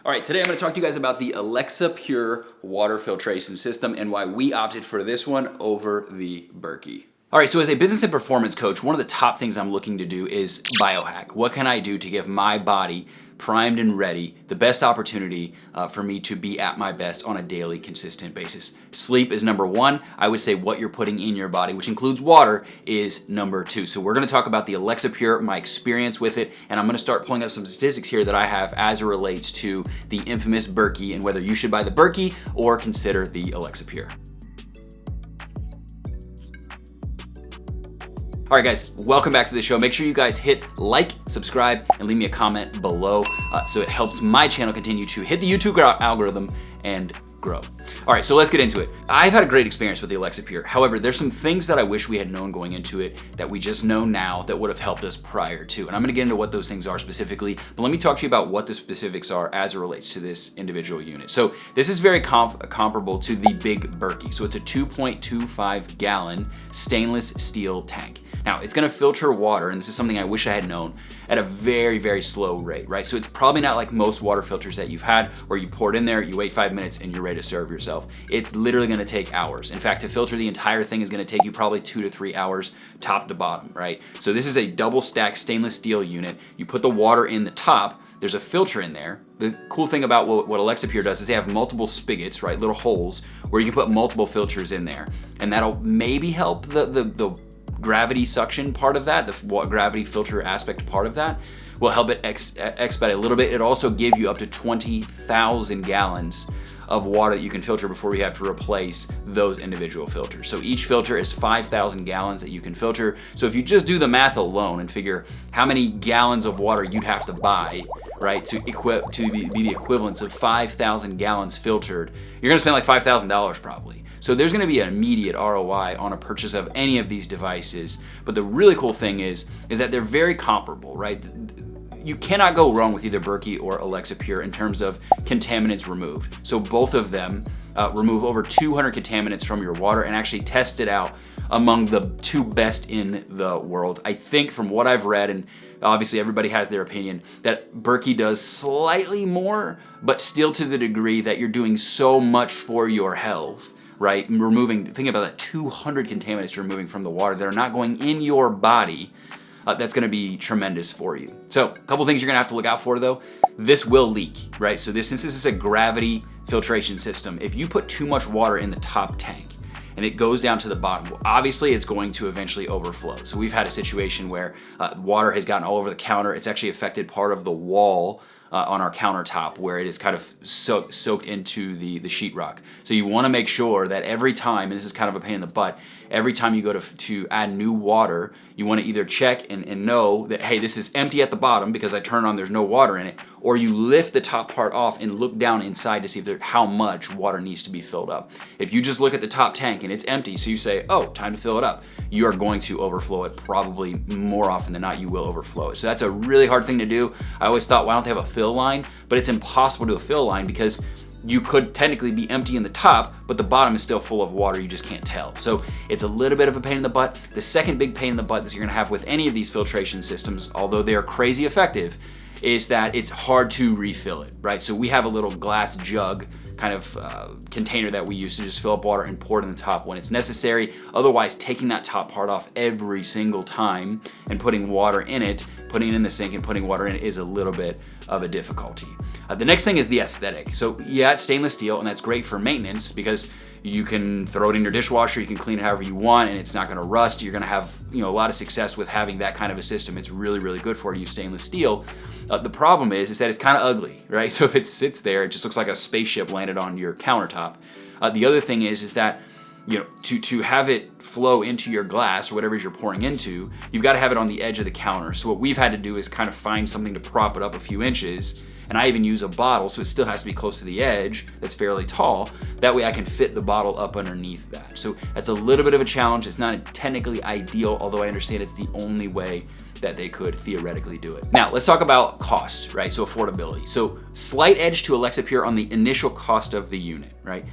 All right, today I'm gonna talk to you guys about the Alexapure water filtration system and why we opted for this one over the Berkey. All right, so as a business and performance coach, one of the top things I'm looking to do is biohack. What can I do to give my body primed and ready, the best opportunity for me to be at my best on a daily, consistent basis? Sleep is number one. I would say what you're putting in your body, which includes water, is number two. So we're gonna talk about the Alexapure, my experience with it, and I'm gonna start pulling up some statistics here that I have as it relates to the infamous Berkey and whether you should buy the Berkey or consider the Alexapure. All right, guys, welcome back to the show. Make sure you guys hit like, subscribe, and leave me a comment below so it helps my channel continue to hit the YouTube algorithm and grow. All right, so let's get into it. I've had a great experience with the Alexapure. However, there's some things that I wish we had known going into it that we just know now that would have helped us prior to. And I'm gonna get into what those things are specifically, but let me talk to you about what the specifics are as it relates to this individual unit. So this is very comparable to the big Berkey. So it's a 2.25 gallon stainless steel tank. Now, it's gonna filter water, and this is something I wish I had known, at a very, very slow rate, right? So it's probably not like most water filters that you've had where you pour it in there, you wait 5 minutes, and you're ready to serve yourself. It's literally gonna take hours. In fact, to filter the entire thing is gonna take you probably 2 to 3 hours top to bottom, right? So this is a double stack stainless steel unit. You put the water in the top, there's a filter in there. The cool thing about what Alexapure does is they have multiple spigots, right? Little holes where you can put multiple filters in there. And that'll maybe help the gravity suction part of that, the gravity filter aspect part of that will help it expedite a little bit. It also gives you up to 20,000 gallons of water that you can filter before you have to replace those individual filters. So each filter is 5,000 gallons that you can filter. So if you just do the math alone and figure how many gallons of water you'd have to buy, right, to be the equivalence of 5,000 gallons filtered, you're gonna spend like $5,000 probably. So there's gonna be an immediate ROI on a purchase of any of these devices. But the really cool thing is that they're very comparable, right? You cannot go wrong with either Berkey or Alexapure in terms of contaminants removed. So both of them remove over 200 contaminants from your water and actually test it out among the two best in the world. I think from what I've read, and obviously everybody has their opinion, that Berkey does slightly more, but still to the degree that you're doing so much for your health, right? Think about that, 200 contaminants you're removing from the water that are not going in your body. That's gonna be tremendous for you. So a couple things you're gonna have to look out for though. This will leak, right? So since this is a gravity filtration system, if you put too much water in the top tank and it goes down to the bottom, well, obviously it's going to eventually overflow. So we've had a situation where water has gotten all over the counter. It's actually affected part of the wall on our countertop where it is kind of soaked into the sheetrock. So you wanna make sure that every time, and this is kind of a pain in the butt, every time you go to add new water, you wanna either check and know that, hey, this is empty at the bottom because I turn on, there's no water in it, or you lift the top part off and look down inside to see how much water needs to be filled up. If you just look at the top tank and it's empty, so you say, oh, time to fill it up, you are going to overflow it. Probably more often than not, you will overflow it. So that's a really hard thing to do. I always thought, why don't they have a fill line? But it's impossible to do a fill line because you could technically be empty in the top, but the bottom is still full of water, you just can't tell. So it's a little bit of a pain in the butt. The second big pain in the butt that you're gonna have with any of these filtration systems, although they are crazy effective, is that it's hard to refill it, right? So we have a little glass jug kind of container that we use to just fill up water and pour it in the top when it's necessary. Otherwise, taking that top part off every single time and putting water in it, putting it in the sink and putting water in it is a little bit of a difficulty. The next thing is the aesthetic. So yeah, it's stainless steel and that's great for maintenance because you can throw it in your dishwasher, you can clean it however you want and it's not gonna rust. You're gonna have a lot of success with having that kind of a system. It's really, really good for you, stainless steel. The problem is that it's kind of ugly, right? So if it sits there, it just looks like a spaceship landed on your countertop. The other thing is that to have it flow into your glass or whatever you're pouring into, you've got to have it on the edge of the counter. So what we've had to do is kind of find something to prop it up a few inches, and I even use a bottle, so it still has to be close to the edge, that's fairly tall. That way I can fit the bottle up underneath that. So that's a little bit of a challenge. It's not technically ideal, although I understand it's the only way that they could theoretically do it. Now, let's talk about cost, right? So affordability. So slight edge to Alexapure on the initial cost of the unit, right?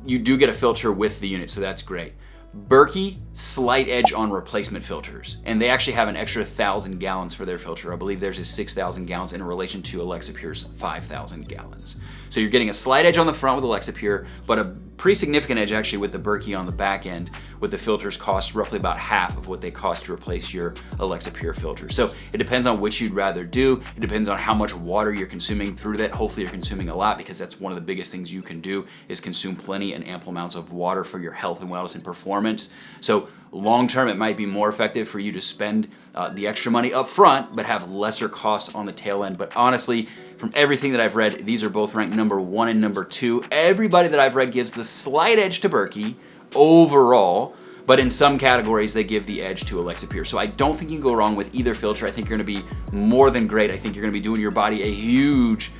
You do get a filter with the unit, so that's great. Berkey, slight edge on replacement filters. And they actually have an extra 1,000 gallons for their filter. I believe theirs is 6,000 gallons in relation to Alexapure's 5,000 gallons. So you're getting a slight edge on the front with Alexapure, but a pretty significant edge actually with the Berkey on the back end, with the filters cost roughly about half of what they cost to replace your Alexapure filter. So it depends on which you'd rather do. It depends on how much water you're consuming through that. Hopefully you're consuming a lot, because that's one of the biggest things you can do is consume plenty and ample amounts of water for your health and wellness and performance. So long term, it might be more effective for you to spend the extra money up front, but have lesser costs on the tail end. But honestly, from everything that I've read, these are both ranked number 1 and number 2. Everybody that I've read gives the slight edge to Berkey overall, but in some categories they give the edge to Alexapure. So I don't think you can go wrong with either filter. I think you're gonna be more than great. I think you're gonna be doing your body a huge,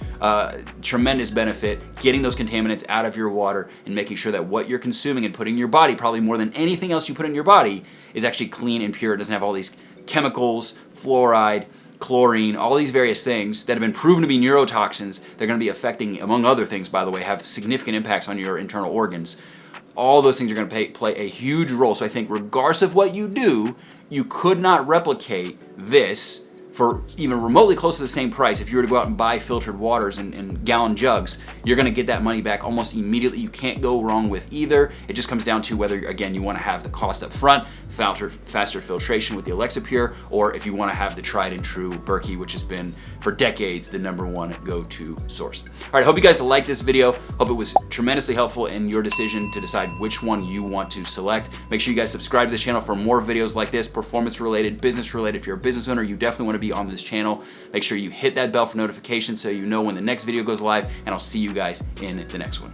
tremendous benefit, getting those contaminants out of your water and making sure that what you're consuming and putting in your body, probably more than anything else you put in your body, is actually clean and pure. It doesn't have all these chemicals, fluoride, chlorine, all these various things that have been proven to be neurotoxins. They're gonna be affecting, among other things, by the way, have significant impacts on your internal organs. All those things are gonna play a huge role. So I think regardless of what you do, you could not replicate this for even remotely close to the same price. If you were to go out and buy filtered waters in gallon jugs, you're gonna get that money back almost immediately. You can't go wrong with either. It just comes down to whether, again, you wanna have the cost up front, faster filtration with the Alexapure, or if you wanna have the tried and true Berkey, which has been for decades the #1 go-to source. All right, I hope you guys liked this video. Hope it was tremendously helpful in your decision to decide which one you want to select. Make sure you guys subscribe to this channel for more videos like this, performance related, business related. If you're a business owner, you definitely wanna be on this channel. Make sure you hit that bell for notifications so you know when the next video goes live, and I'll see you guys in the next one.